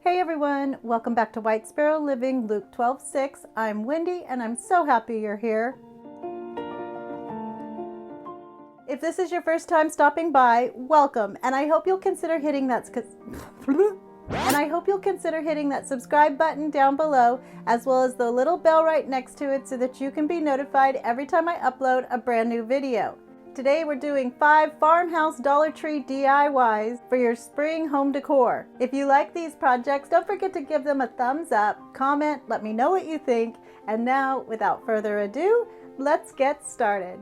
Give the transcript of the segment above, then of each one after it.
Hey everyone, welcome back to White Sparrow Living, Luke 12:6. I'm Wendy and I'm so happy you're here. If this is your first time stopping by, welcome, and I hope you'll consider hitting that subscribe button down below, as well as the little bell right next to it so that you can be notified every time I upload a brand new video. Today we're doing 5 Farmhouse Dollar Tree DIYs for your spring home decor. If you like these projects, don't forget to give them a thumbs up, comment, let me know what you think, and now, without further ado, let's get started.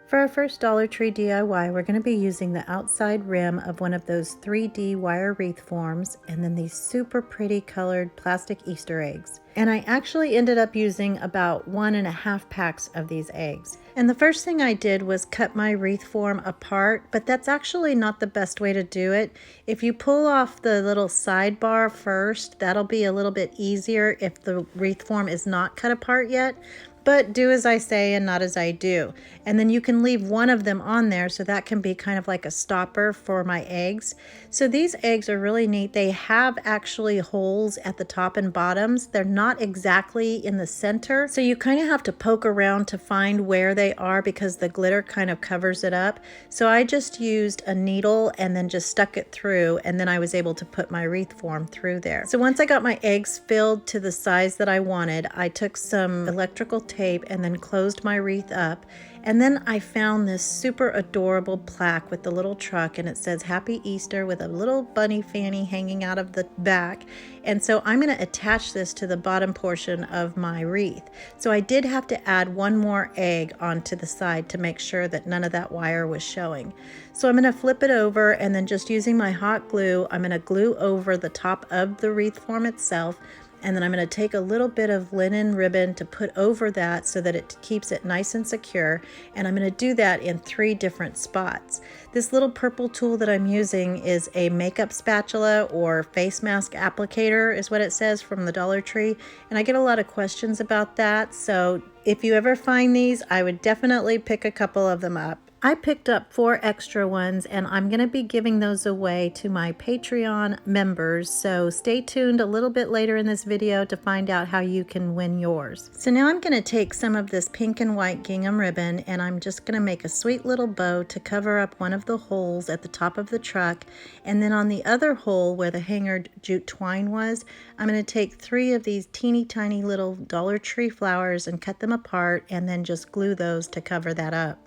For our first Dollar Tree DIY, we're going to be using the outside rim of one of those 3D wire wreath forms and then these super pretty colored plastic Easter eggs. And I actually ended up using about 1.5 packs of these eggs. And the first thing I did was cut my wreath form apart, but that's actually not the best way to do it. If you pull off the little sidebar first, that'll be a little bit easier if the wreath form is not cut apart yet. But do as I say and not as I do. And then you can leave one of them on there, so that can be kind of like a stopper for my eggs. So these eggs are really neat. They have actually holes at the top and bottoms. They're not exactly in the center, so you kind of have to poke around to find where they are because the glitter kind of covers it up. So I just used a needle and then just stuck it through, and then I was able to put my wreath form through there. So once I got my eggs filled to the size that I wanted, I took some electrical tape and then closed my wreath up, and then I found this super adorable plaque with the little truck, and it says Happy Easter with a little bunny fanny hanging out of the back. And so I'm going to attach this to the bottom portion of my wreath. So I did have to add one more egg onto the side to make sure that none of that wire was showing. So I'm going to flip it over, and then just using my hot glue, I'm going to glue over the top of the wreath form itself. And then I'm going to take a little bit of linen ribbon to put over that so that it keeps it nice and secure. And I'm going to do that in 3 different spots. This little purple tool that I'm using is a makeup spatula or face mask applicator is what it says from the Dollar Tree. And I get a lot of questions about that. So if you ever find these, I would definitely pick a couple of them up. I picked up 4 extra ones, and I'm going to be giving those away to my Patreon members, so stay tuned a little bit later in this video to find out how you can win yours. So now I'm going to take some of this pink and white gingham ribbon, and I'm just going to make a sweet little bow to cover up one of the holes at the top of the truck, and then on the other hole where the hanger jute twine was, I'm going to take 3 of these teeny tiny little Dollar Tree flowers and cut them apart, and then just glue those to cover that up.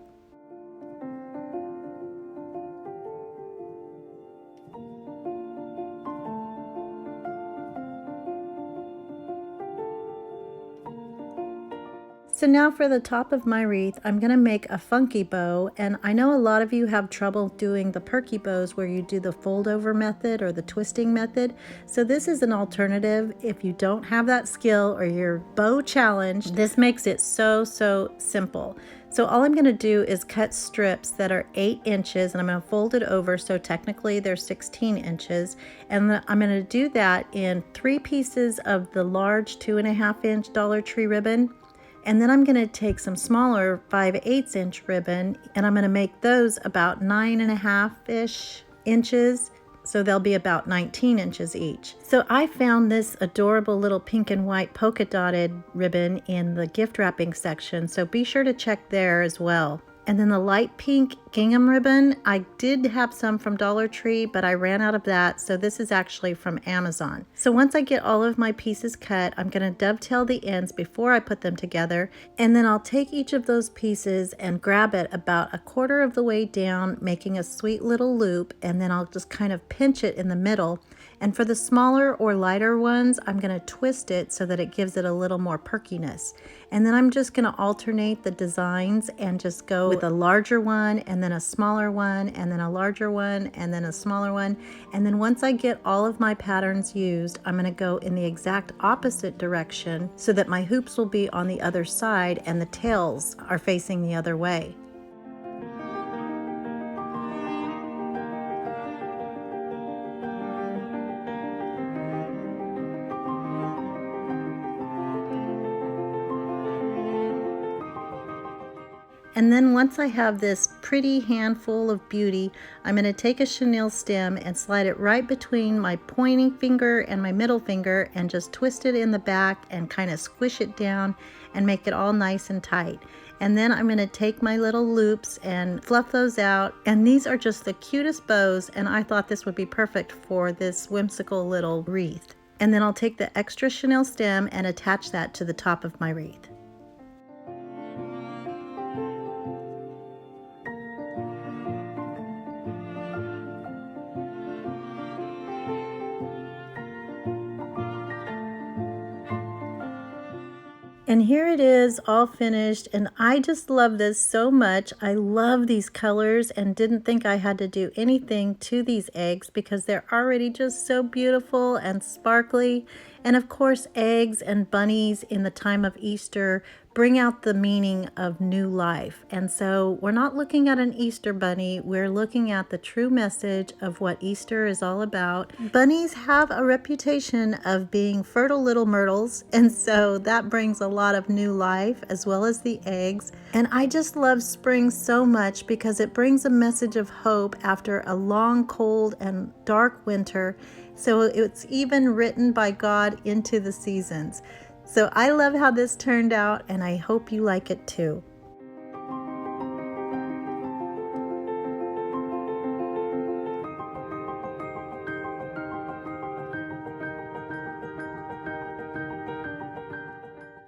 So now for the top of my wreath, I'm going to make a funky bow, and I know a lot of you have trouble doing the perky bows where you do the fold over method or the twisting method. So this is an alternative. If you don't have that skill or you're bow challenged, this makes it so simple. So all I'm going to do is cut strips that are 8 inches, and I'm going to fold it over, so technically they're 16 inches. And I'm going to do that in 3 pieces of the large 2.5 inch Dollar Tree ribbon. And then I'm going to take some smaller 5/8 inch ribbon, and I'm going to make those about 9.5-ish inches. So they'll be about 19 inches each. So I found this adorable little pink and white polka dotted ribbon in the gift wrapping section. So be sure to check there as well. And then the light pink gingham ribbon, I did have some from Dollar Tree, but I ran out of that, so this is actually from Amazon. So once I get all of my pieces cut, I'm going to dovetail the ends before I put them together, and then I'll take each of those pieces and grab it about 1/4 of the way down, making a sweet little loop, and then I'll just kind of pinch it in the middle. And for the smaller or lighter ones, I'm going to twist it so that it gives it a little more perkiness. And then I'm just going to alternate the designs and just go with a larger one and then a smaller one and then a larger one and then a smaller one. And then once I get all of my patterns used, I'm going to go in the exact opposite direction so that my hoops will be on the other side and the tails are facing the other way. And then once I have this pretty handful of beauty, I'm going to take a chenille stem and slide it right between my pointing finger and my middle finger and just twist it in the back and kind of squish it down and make it all nice and tight. And then I'm going to take my little loops and fluff those out. And these are just the cutest bows, and I thought this would be perfect for this whimsical little wreath. And then I'll take the extra chenille stem and attach that to the top of my wreath. And here it is all finished, and I just love this so much. I love these colors and didn't think I had to do anything to these eggs because they're already just so beautiful and sparkly. And of course, eggs and bunnies in the time of Easter bring out the meaning of new life. And so we're not looking at an Easter bunny, we're looking at the true message of what Easter is all about. Bunnies have a reputation of being fertile little myrtles, and so that brings a lot of new life as well as the eggs. And I just love spring so much because it brings a message of hope after a long, cold, and dark winter. So it's even written by God into the seasons. So I love how this turned out, and I hope you like it too.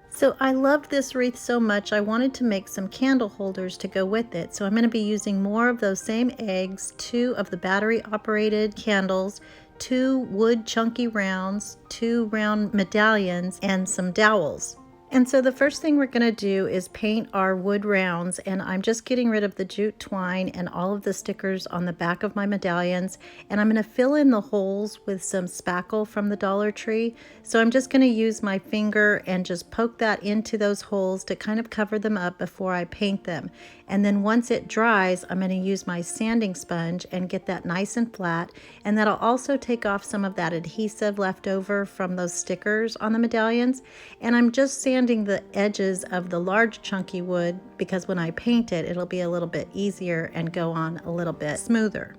So I loved this wreath so much, I wanted to make some candle holders to go with it. So I'm going to be using more of those same eggs, 2 of the battery operated candles, 2 wood chunky rounds, 2 round medallions, and some dowels. And so the first thing we're going to do is paint our wood rounds, and I'm just getting rid of the jute twine and all of the stickers on the back of my medallions, and I'm going to fill in the holes with some spackle from the Dollar Tree. So I'm just going to use my finger and just poke that into those holes to kind of cover them up before I paint them. And then once it dries, I'm going to use my sanding sponge and get that nice and flat, and that'll also take off some of that adhesive left over from those stickers on the medallions. And I'm just sanding the edges of the large chunky wood because when I paint it, it'll be a little bit easier and go on a little bit smoother.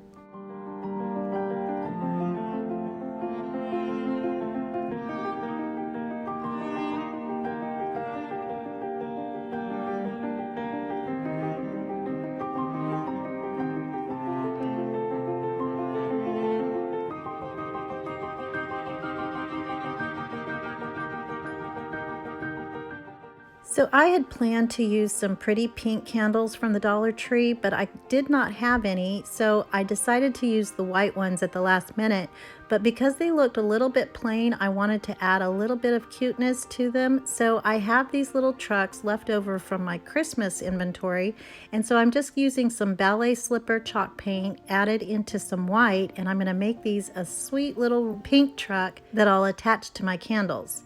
So I had planned to use some pretty pink candles from the Dollar Tree, but I did not have any, so I decided to use the white ones at the last minute. But because they looked a little bit plain, I wanted to add a little bit of cuteness to them. So I have these little trucks left over from my Christmas inventory, and so I'm just using some ballet slipper chalk paint added into some white, and I'm going to make these a sweet little pink truck that I'll attach to my candles.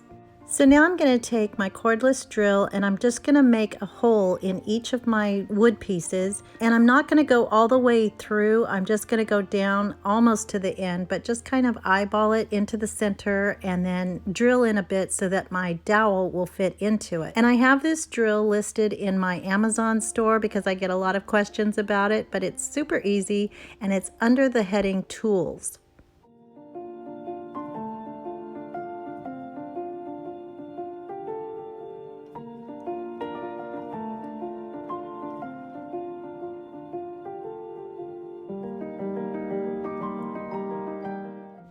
So now I'm going to take my cordless drill and I'm just going to make a hole in each of my wood pieces, and I'm not going to go all the way through. I'm just going to go down almost to the end, but just kind of eyeball it into the center and then drill in a bit so that my dowel will fit into it. And I have this drill listed in my Amazon store because I get a lot of questions about it, but it's super easy and it's under the heading Tools.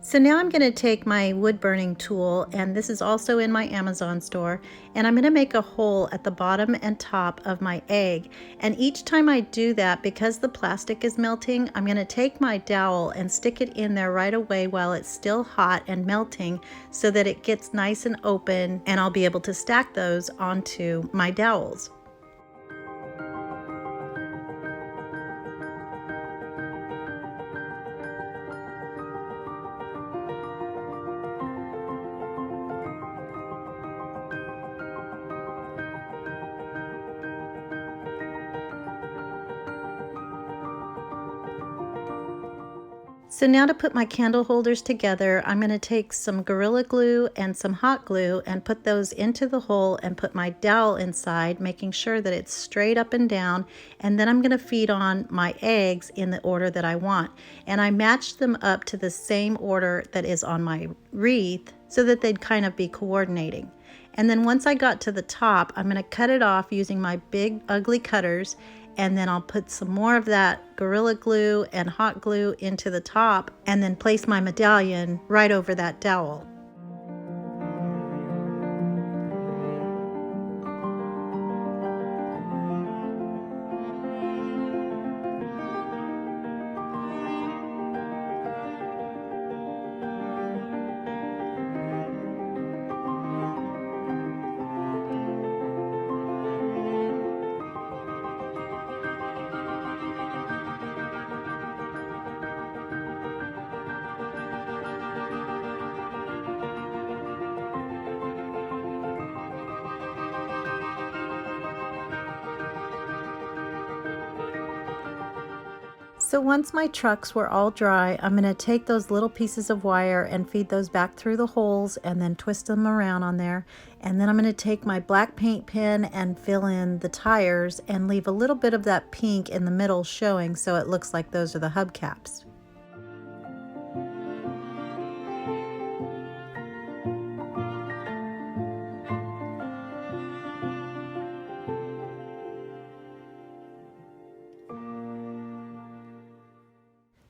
So now I'm going to take my wood burning tool, and this is also in my Amazon store, and I'm going to make a hole at the bottom and top of my egg. And each time I do that, because the plastic is melting, I'm going to take my dowel and stick it in there right away while it's still hot and melting so that it gets nice and open, and I'll be able to stack those onto my dowels. So now to put my candle holders together, I'm going to take some Gorilla Glue and some hot glue and put those into the hole and put my dowel inside, making sure that it's straight up and down. And then I'm going to feed on my eggs in the order that I want. And I matched them up to the same order that is on my wreath so that they'd kind of be coordinating. And then once I got to the top, I'm going to cut it off using my big ugly cutters, and then I'll put some more of that Gorilla Glue and hot glue into the top and then place my medallion right over that dowel. So once my trucks were all dry, I'm going to take those little pieces of wire and feed those back through the holes and then twist them around on there. And then I'm going to take my black paint pen and fill in the tires and leave a little bit of that pink in the middle showing so it looks like those are the hubcaps.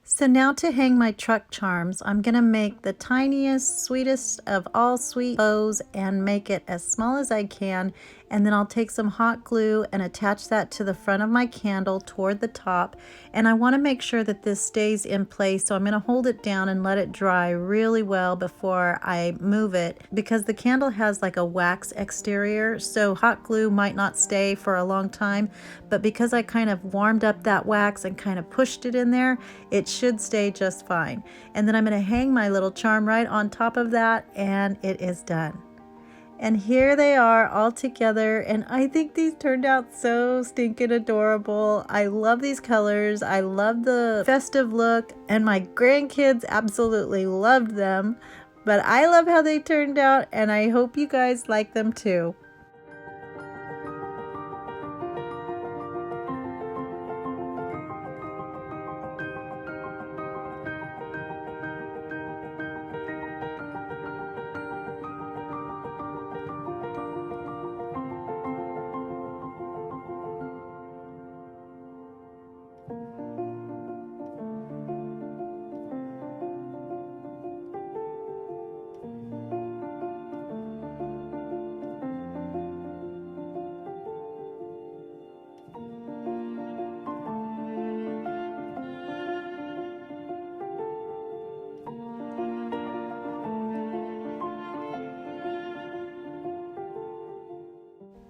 So now to hang my truck charms, I'm going to make the tiniest, sweetest of all sweet bows and make it as small as I can. And then I'll take some hot glue and attach that to the front of my candle toward the top. And I want to make sure that this stays in place, so I'm going to hold it down and let it dry really well before I move it, because the candle has like a wax exterior, so hot glue might not stay for a long time. But because I kind of warmed up that wax and kind of pushed it in there, it should stay just fine. And then I'm going to hang my little charm right on top of that, and it is done. And here they are all together, and I think these turned out so stinking adorable. I love these colors. I love the festive look, and my grandkids absolutely loved them. But I love how they turned out, and I hope you guys like them too.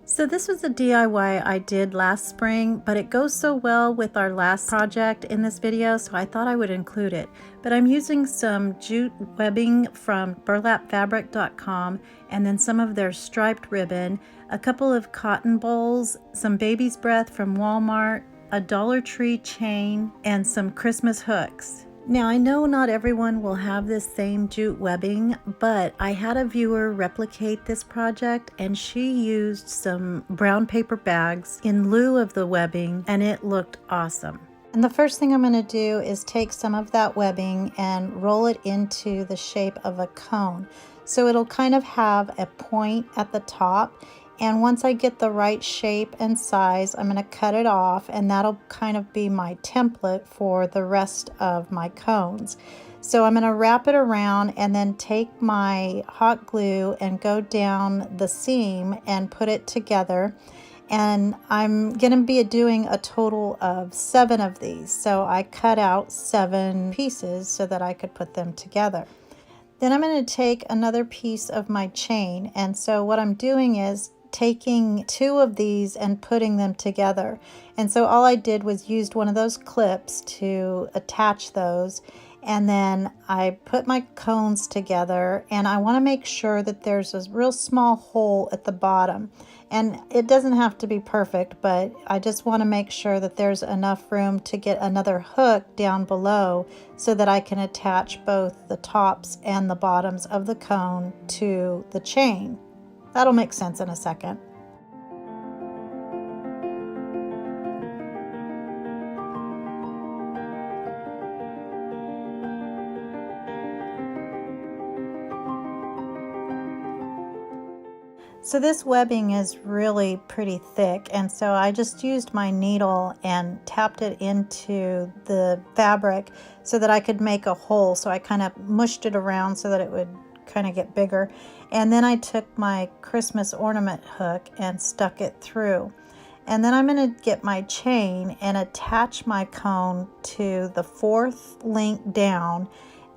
So this was a DIY I did last spring, but it goes so well with our last project in this video, so I thought I would include it. But I'm using some jute webbing from burlapfabric.com, and then some of their striped ribbon, a couple of cotton bowls, some baby's breath from Walmart, a Dollar Tree chain, and some Christmas hooks. Now, I know not everyone will have this same jute webbing, but I had a viewer replicate this project, and she used some brown paper bags in lieu of the webbing, and it looked awesome. And the first thing I'm going to do is take some of that webbing and roll it into the shape of a cone. So it'll kind of have a point at the top. And once I get the right shape and size, I'm going to cut it off, and that'll kind of be my template for the rest of my cones. So I'm going to wrap it around and then take my hot glue and go down the seam and put it together. And I'm going to be doing a total of 7 of these. So I cut out 7 pieces so that I could put them together. Then I'm going to take another piece of my chain. And so what I'm doing is taking 2 of these and putting them together. And so all I did was used one of those clips to attach those, and then I put my cones together, and I want to make sure that there's a real small hole at the bottom. And it doesn't have to be perfect, but I just want to make sure that there's enough room to get another hook down below so that I can attach both the tops and the bottoms of the cone to the chain. That'll make sense in a second. So this webbing is really pretty thick, and so I just used my needle and tapped it into the fabric so that I could make a hole. So I kind of mushed it around so that it would kind of get bigger. And then I took my Christmas ornament hook and stuck it through. And then I'm going to get my chain and attach my cone to the fourth link down.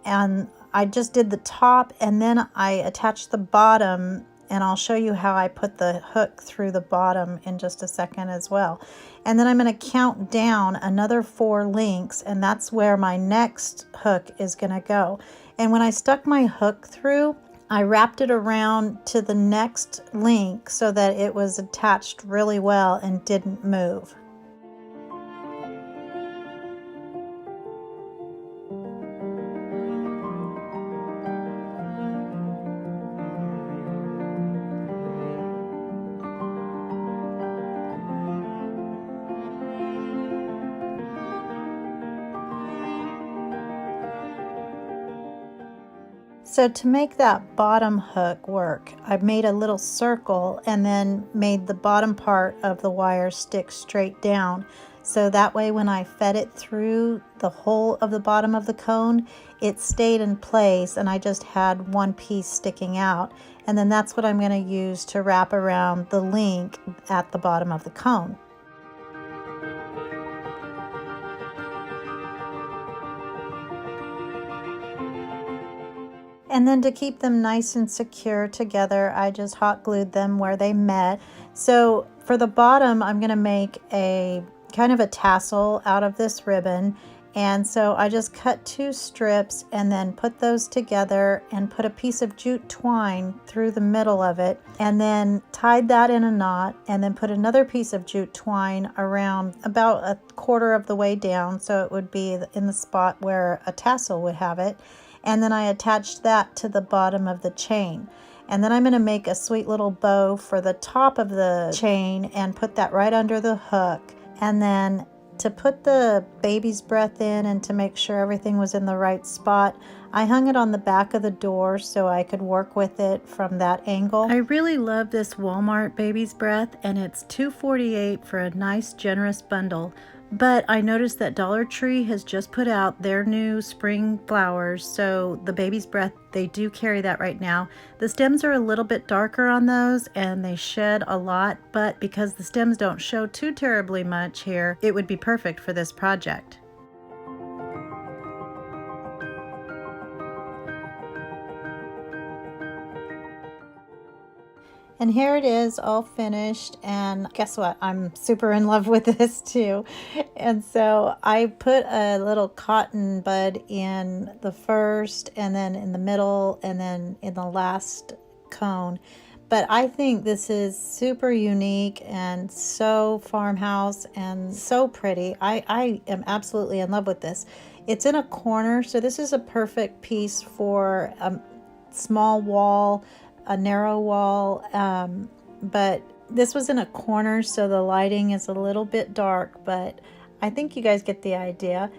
And I just did the top, and then I attached the bottom, and I'll show you how I put the hook through the bottom in just a second as well. And then I'm going to count down another 4 links, and that's where my next hook is going to go. And when I stuck my hook through, I wrapped it around to the next link so that it was attached really well and didn't move. So to make that bottom hook work, I made a little circle and then made the bottom part of the wire stick straight down. So that way when I fed it through the whole of the bottom of the cone, it stayed in place and I just had one piece sticking out. And then that's what I'm going to use to wrap around the link at the bottom of the cone. And then to keep them nice and secure together, I just hot glued them where they met. So for the bottom, I'm going to make a kind of a tassel out of this ribbon. And so I just cut 2 strips and then put those together and put a piece of jute twine through the middle of it, and then tied that in a knot, and then put another piece of jute twine around about a quarter of the way down so it would be in the spot where a tassel would have it. And then I attached that to the bottom of the chain. And then I'm going to make a sweet little bow for the top of the chain and put that right under the hook. And then to put the baby's breath in and to make sure everything was in the right spot, I hung it on the back of the door so I could work with it from that angle. I really love this Walmart baby's breath, and it's $2.48 for a nice generous bundle. But I noticed that Dollar Tree has just put out their new spring flowers, so the baby's breath, they do carry that right now. The stems are a little bit darker on those and they shed a lot, but because the stems don't show too terribly much here, it would be perfect for this project. And here it is all finished, and guess what? I'm super in love with this too. And so I put a little cotton bud in the first, and then in the middle, and then in the last cone. But I think this is super unique and so farmhouse and so pretty. I am absolutely in love with this. It's in a corner, so this is a perfect piece for a small wall, a narrow wall, but this was in a corner, so the lighting is a little bit dark, but I think you guys get the idea.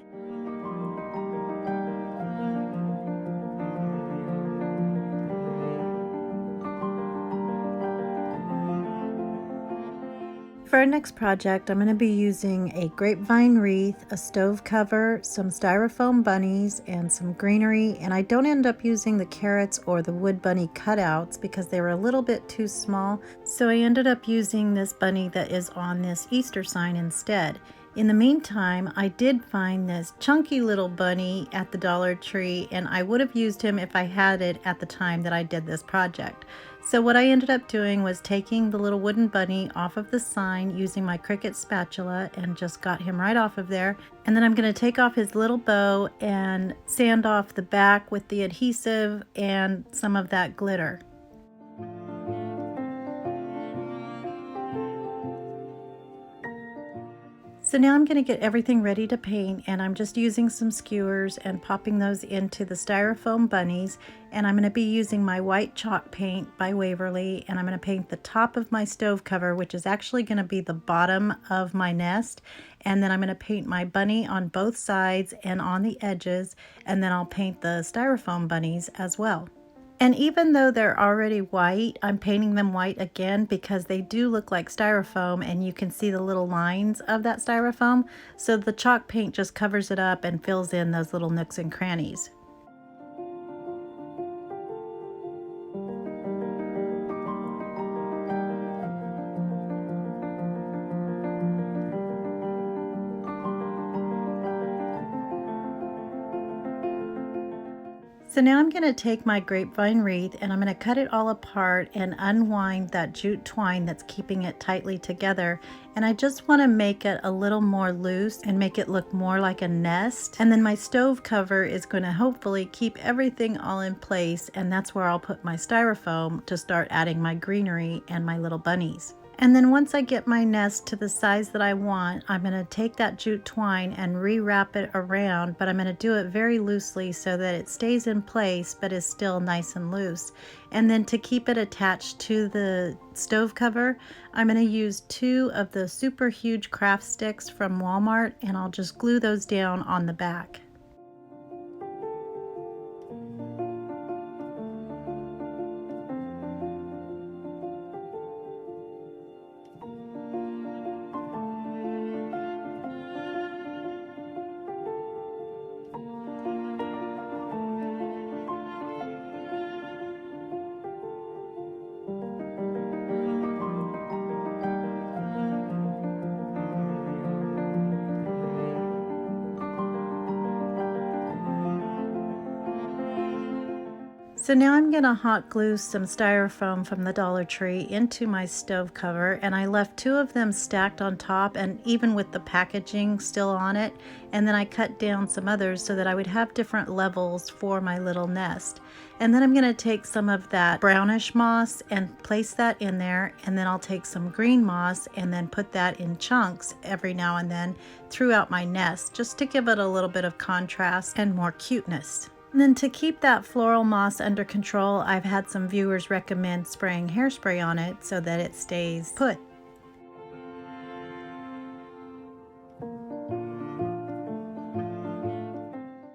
For our next project, I'm going to be using a grapevine wreath, a stove cover, some styrofoam bunnies, and some greenery. And I don't end up using the carrots or the wood bunny cutouts because they were a little bit too small. So I ended up using this bunny that is on this Easter sign instead. In the meantime, I did find this chunky little bunny at the Dollar Tree, and I would have used him if I had it at the time that I did this project. So what I ended up doing was taking the little wooden bunny off of the sign using my CRICUT spatula and just got him right off of there. And then I'm going to take off his little bow and sand off the back with the adhesive and some of that glitter. So now I'm going to get everything ready to paint, and I'm just using some skewers and popping those into the styrofoam bunnies, and I'm going to be using my white chalk paint by Waverly, and I'm going to paint the top of my stove cover, which is actually going to be the bottom of my nest, and then I'm going to paint my bunny on both sides and on the edges, and then I'll paint the styrofoam bunnies as well. And even though they're already white, I'm painting them white again because they do look like styrofoam, and you can see the little lines of that styrofoam. So the chalk paint just covers it up and fills in those little nooks and crannies. So now I'm going to take my grapevine wreath and I'm going to cut it all apart and unwind that jute twine that's keeping it tightly together. And I just want to make it a little more loose and make it look more like a nest. And then my stove cover is going to hopefully keep everything all in place, and that's where I'll put my styrofoam to start adding my greenery and my little bunnies. And then once I get my nest to the size that I want, I'm going to take that jute twine and rewrap it around, but I'm going to do it very loosely so that it stays in place but is still nice and loose. And then to keep it attached to the stove cover, I'm going to use 2 of the super huge craft sticks from Walmart, and I'll just glue those down on the back. So now I'm going to hot glue some styrofoam from the Dollar Tree into my stove cover, and I left 2 of them stacked on top and even with the packaging still on it, and then I cut down some others so that I would have different levels for my little nest. And then I'm going to take some of that brownish moss and place that in there, and then I'll take some green moss and then put that in chunks every now and then throughout my nest, just to give it a little bit of contrast and more cuteness. And then to keep that floral moss under control, I've had some viewers recommend spraying hairspray on it so that it stays put.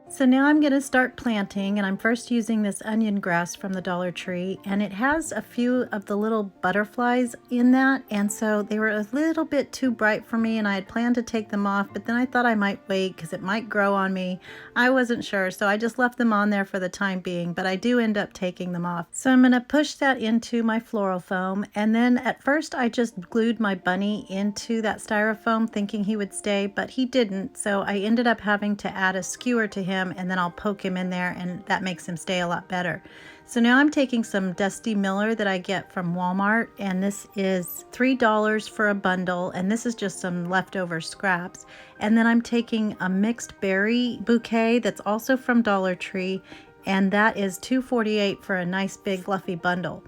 So now I'm going to start planting, and I'm first using this onion grass from the Dollar Tree, and it has a few of the little butterflies in that, and so they were a little bit too bright for me, and I had planned to take them off, but then I thought I might wait because it might grow on me. I wasn't sure, so I just left them on there for the time being, but I do end up taking them off. So I'm going to push that into my floral foam, and then at first I just glued my bunny into that styrofoam thinking he would stay, but he didn't, so I ended up having to add a skewer to him, and then I'll poke him in there, and that makes him stay a lot better. So now I'm taking some Dusty Miller that I get from Walmart, and this is $3 for a bundle, and this is just some leftover scraps. And then I'm taking a mixed berry bouquet that's also from Dollar Tree, and that is $2.48 for a nice big fluffy bundle.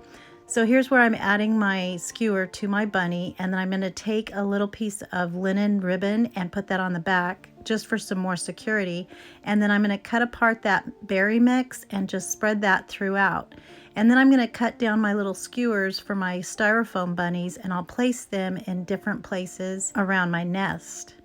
So here's where I'm adding my skewer to my bunny, and then I'm going to take a little piece of linen ribbon and put that on the back just for some more security, and then I'm going to cut apart that berry mix and just spread that throughout. And then I'm going to cut down my little skewers for my styrofoam bunnies, and I'll place them in different places around my nest.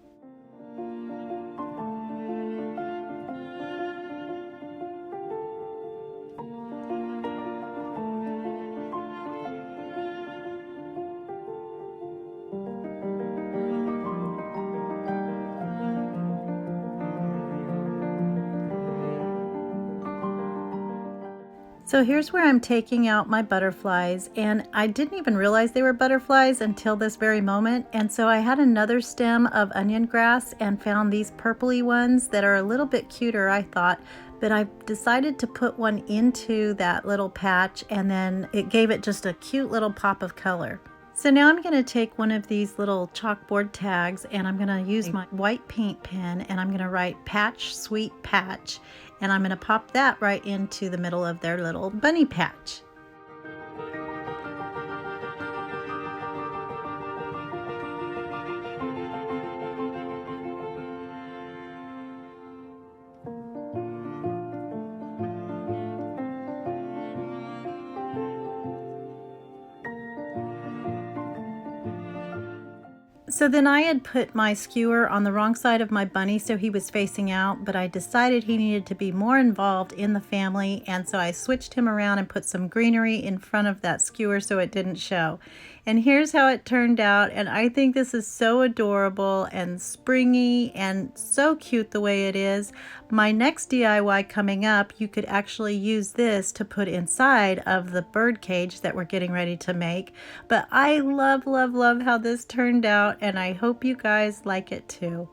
So here's where I'm taking out my butterflies, and I didn't even realize they were butterflies until this very moment. And so I had another stem of onion grass and found these purpley ones that are a little bit cuter, I thought, but I decided to put one into that little patch, and then it gave it just a cute little pop of color. So now I'm going to take one of these little chalkboard tags, and I'm going to use my white paint pen, and I'm going to write Patch Sweet Patch, and I'm going to pop that right into the middle of their little bunny patch. So then I had put my skewer on the wrong side of my bunny so he was facing out, but I decided he needed to be more involved in the family, and so I switched him around and put some greenery in front of that skewer so it didn't show. And here's how it turned out, and I think this is so adorable and springy and so cute the way it is. My next DIY coming up, you could actually use this to put inside of the bird cage that we're getting ready to make. But I love, love, love how this turned out, and I hope you guys like it too.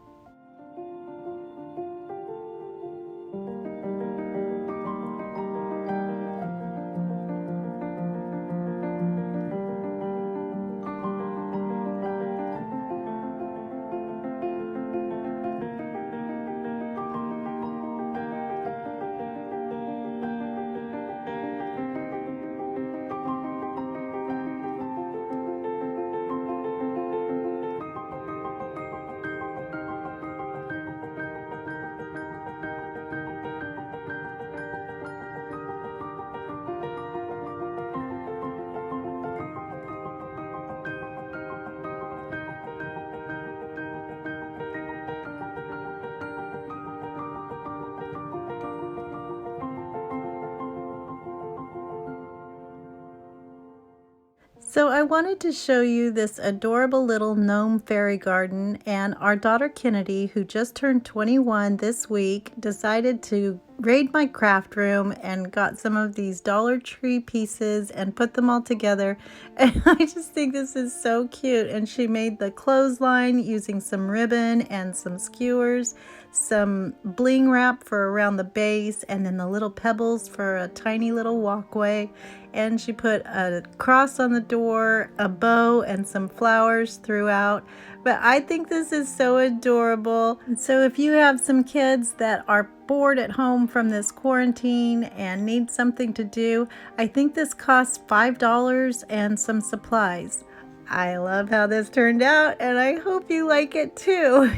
So I wanted to show you this adorable little gnome fairy garden, and our daughter Kennedy, who just turned 21 this week, decided to raid my craft room and got some of these Dollar Tree pieces and put them all together. And I just think this is so cute. And she made the clothesline using some ribbon and some skewers, some bling wrap for around the base, and then the little pebbles for a tiny little walkway. And she put a cross on the door, a bow, and some flowers throughout. But I think this is so adorable. So if you have some kids that are bored at home from this quarantine and need something to do, I think this costs $5 and some supplies. I love how this turned out, and I hope you like it too.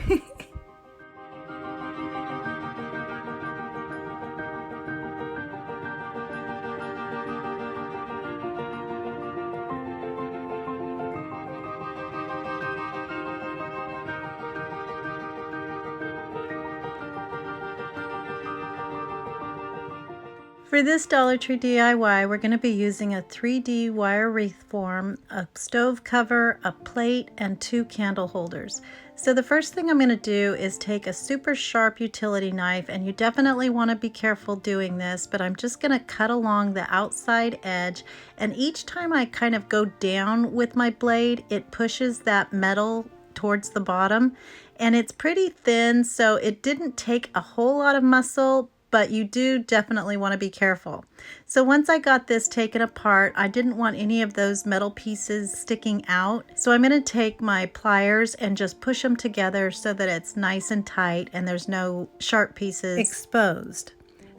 For this Dollar Tree DIY, we're going to be using a 3D wire wreath form, a stove cover, a plate, and 2 candle holders. So the first thing I'm going to do is take a super sharp utility knife, and you definitely want to be careful doing this, but I'm just going to cut along the outside edge, and each time I kind of go down with my blade, it pushes that metal towards the bottom, and it's pretty thin, so it didn't take a whole lot of muscle, but you do definitely want to be careful. So once I got this taken apart, I didn't want any of those metal pieces sticking out. So I'm going to take my pliers and just push them together so that it's nice and tight and there's no sharp pieces exposed.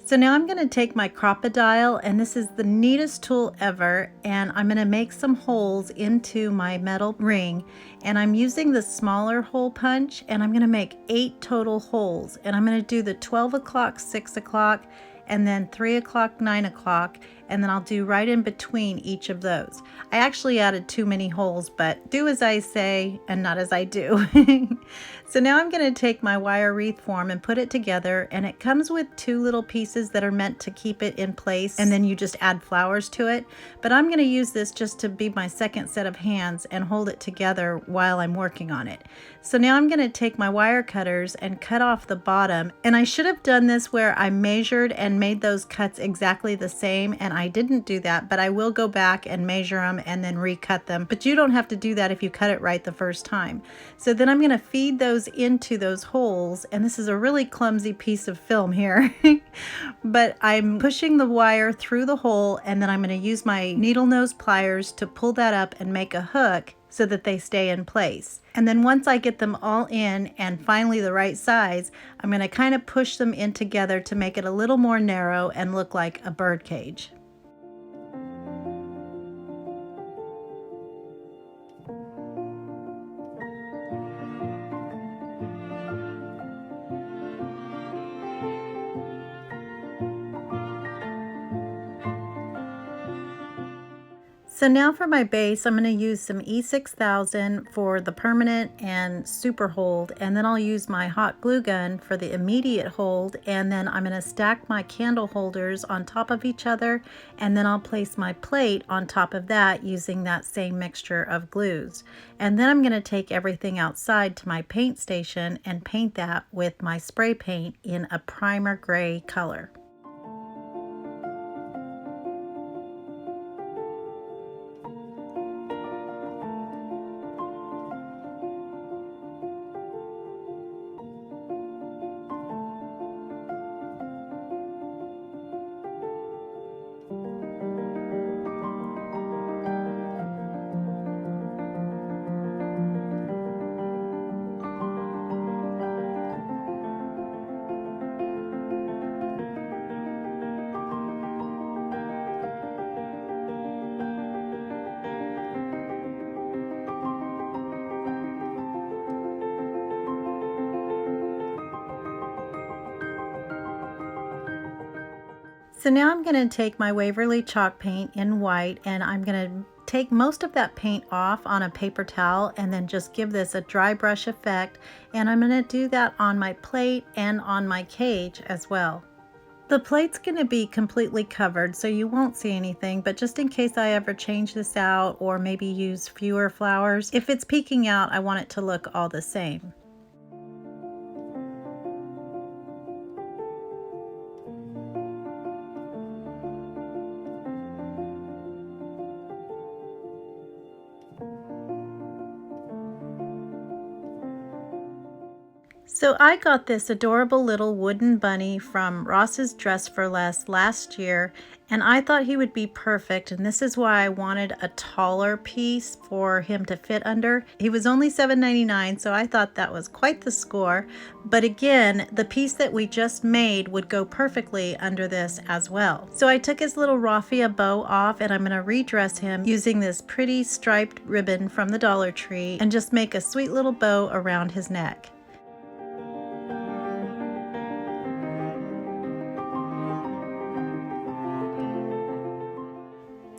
So now I'm going to take my Crop-A-Dial, and this is the neatest tool ever, and I'm going to make some holes into my metal ring, and I'm using the smaller hole punch, and I'm going to make 8 total holes, and I'm going to do the 12 o'clock, 6 o'clock, and then 3 o'clock, 9 o'clock, and then I'll do right in between each of those. I actually added too many holes, but do as I say and not as I do. So now I'm going to take my wire wreath form and put it together, and it comes with 2 little pieces that are meant to keep it in place, and then you just add flowers to it. But I'm going to use this just to be my second set of hands and hold it together while I'm working on it. So now I'm going to take my wire cutters and cut off the bottom, and I should have done this where I measured and made those cuts exactly the same, and I didn't do that, but I will go back and measure them and then recut them. But you don't have to do that if you cut it right the first time. So then I'm going to feed those into those holes, and this is a really clumsy piece of film here. But I'm pushing the wire through the hole, and then I'm going to use my needle nose pliers to pull that up and make a hook so that they stay in place. And then once I get them all in and finally the right size, I'm going to kind of push them in together to make it a little more narrow and look like a bird cage. So now for my base, I'm going to use some E6000 for the permanent and super hold, and then I'll use my hot glue gun for the immediate hold, and then I'm going to stack my candle holders on top of each other, and then I'll place my plate on top of that using that same mixture of glues. And then I'm going to take everything outside to my paint station and paint that with my spray paint in a primer gray color. So now I'm going to take my Waverly chalk paint in white, and I'm going to take most of that paint off on a paper towel and then just give this a dry brush effect, and I'm going to do that on my plate and on my cage as well. The plate's going to be completely covered so you won't see anything, but just in case I ever change this out or maybe use fewer flowers, if it's peeking out, I want it to look all the same. So I got this adorable little wooden bunny from Ross's Dress for Less last year, and I thought he would be perfect, and this is why I wanted a taller piece for him to fit under. He was only $7.99, so I thought that was quite the score, but again, the piece that we just made would go perfectly under this as well. So I took his little raffia bow off, and I'm going to redress him using this pretty striped ribbon from the Dollar Tree and just make a sweet little bow around his neck.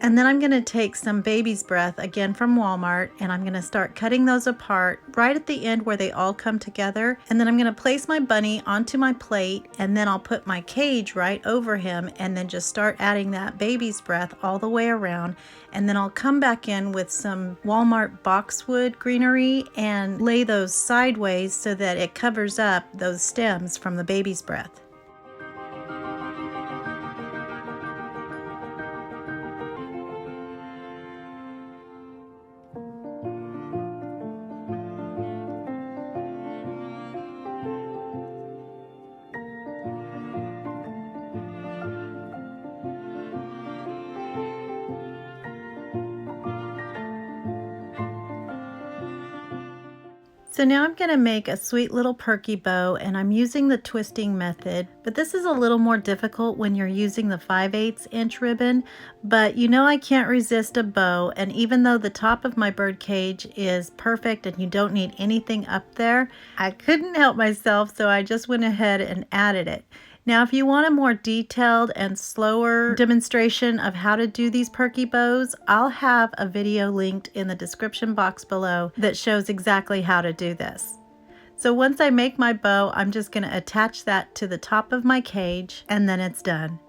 And then I'm going to take some baby's breath, again from Walmart, and I'm going to start cutting those apart right at the end where they all come together. And then I'm going to place my bunny onto my plate, and then I'll put my cage right over him and then just start adding that baby's breath all the way around. And then I'll come back in with some Walmart boxwood greenery and lay those sideways so that it covers up those stems from the baby's breath. So now I'm going to make a sweet little perky bow, and I'm using the twisting method, but this is a little more difficult when you're using the 5/8 inch ribbon, but you know I can't resist a bow, and even though the top of my bird cage is perfect and you don't need anything up there, I couldn't help myself, so I just went ahead and added it. Now, if you want a more detailed and slower demonstration of how to do these perky bows, I'll have a video linked in the description box below that shows exactly how to do this. So once I make my bow, I'm just going to attach that to the top of my cage, and then it's done.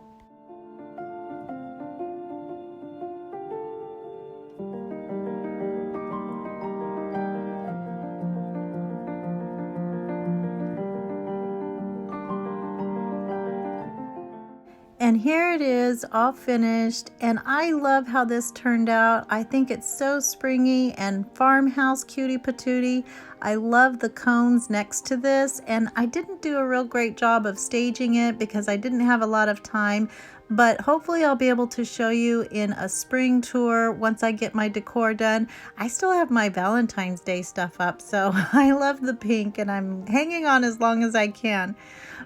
And here it is, all finished, and I love how this turned out. I think it's so springy and farmhouse cutie patootie. I love the cones next to this, and I didn't do a real great job of staging it because I didn't have a lot of time, but hopefully I'll be able to show you in a spring tour once I get my decor done. I still have my Valentine's Day stuff up, so I love the pink and I'm hanging on as long as I can.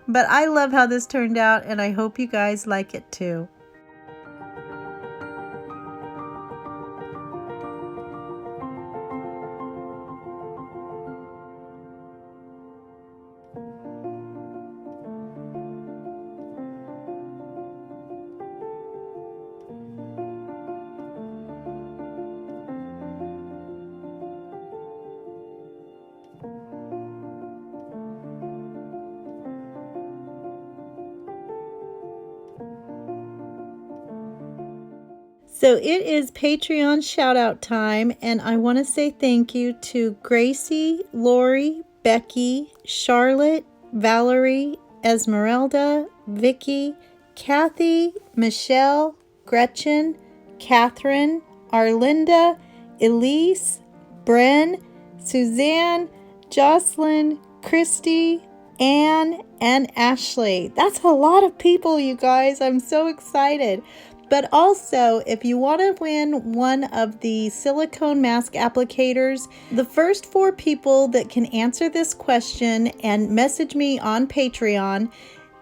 But I love how this turned out, and I hope you guys like it too. So it is Patreon shout out time, and I want to say thank you to Gracie, Lori, Becky, Charlotte, Valerie, Esmeralda, Vicky, Kathy, Michelle, Gretchen, Catherine, Arlinda, Elise, Bren, Suzanne, Jocelyn, Christy, Anne, and Ashley. That's a lot of people, you guys. I'm so excited. But also, if you want to win one of the silicone mask applicators, the first 4 people that can answer this question and message me on Patreon,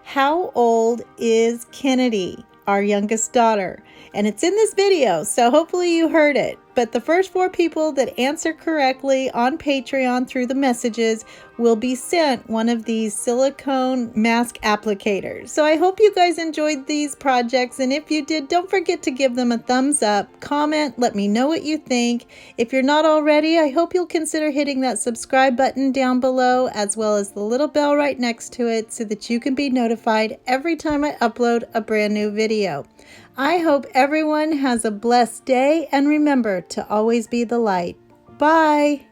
how old is Kennedy, our youngest daughter? And it's in this video, so hopefully you heard it. But the first 4 people that answer correctly on Patreon through the messages will be sent one of these silicone mask applicators. So I hope you guys enjoyed these projects, and if you did, don't forget to give them a thumbs up, comment, let me know what you think. If you're not already, I hope you'll consider hitting that subscribe button down below, as well as the little bell right next to it, so that you can be notified every time I upload a brand new video. I hope everyone has a blessed day, and remember to always be the light. Bye!